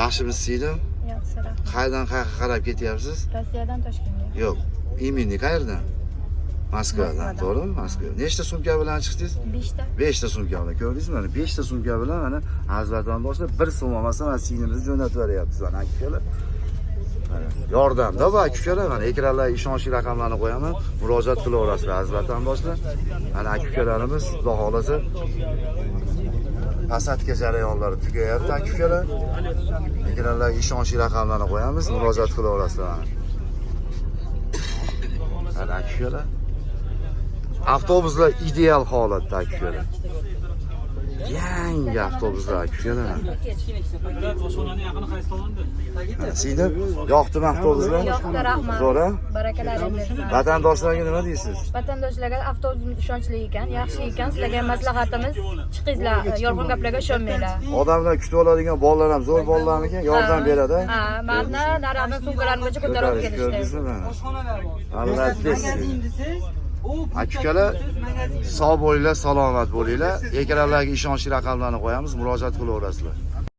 Yaxshimisiz? Yaxshi, rahmat. Qayerdan qayerga qarab ketyapsiz? Rossiyadan Toshkentga. Yo'q. Iminni qayerdan? Moskvadan, Moskvadan. to'g'rimi? Moskva. Nechta sumka bilan chiqdingiz? 5 ta. 5 ta sumka bilan. Ko'rdingizmi? Mana 5 ta sumka bilan mana Hazratdan boshlab 1 so'm olmasa mana singlimizni jo'natib beryapmiz mana akalar. Yordamda va akalar mana ekranlarga ishonchli raqamlarni qo'yaman. Murojaat qilaverasizlar Hazratdan boshlab. Mana akalarimiz Xudo xolasa pasatga jarayonlari tugayapti akalar. Ekranlarga ishonchli raqamlarni qo'yamiz, murojaat qilaverasizlar. Mana akalar. Avtobuslar ideal holatda akalar. Yangi avtobuslar akalar. Sizda yoqdimi avtobuslar? Yo'qda, rahmat. Zo'ra? Barakalaringiz. Vatandoshlarga nima deysiz? Vatandoshlarga avtobusimiz ishonchli ekan, yaxshi ekan. Sizlarga maslahatimiz, chiqinglar, yolg'on gaplarga ishonmanglar. Odamlar kutib oladigan bolalar ham zo'r bolalarmikan, yordam beradi. Ha, mana narxni sumkalarimgacha ko'tarib kelishdi. Ko'rdingizmi? Albatta. Akalar, sog' bo'linglar, salomat bo'linglar. Ekranlarga ishonchli raqamlarni qo'yamiz, murojaat qilaverasizlar.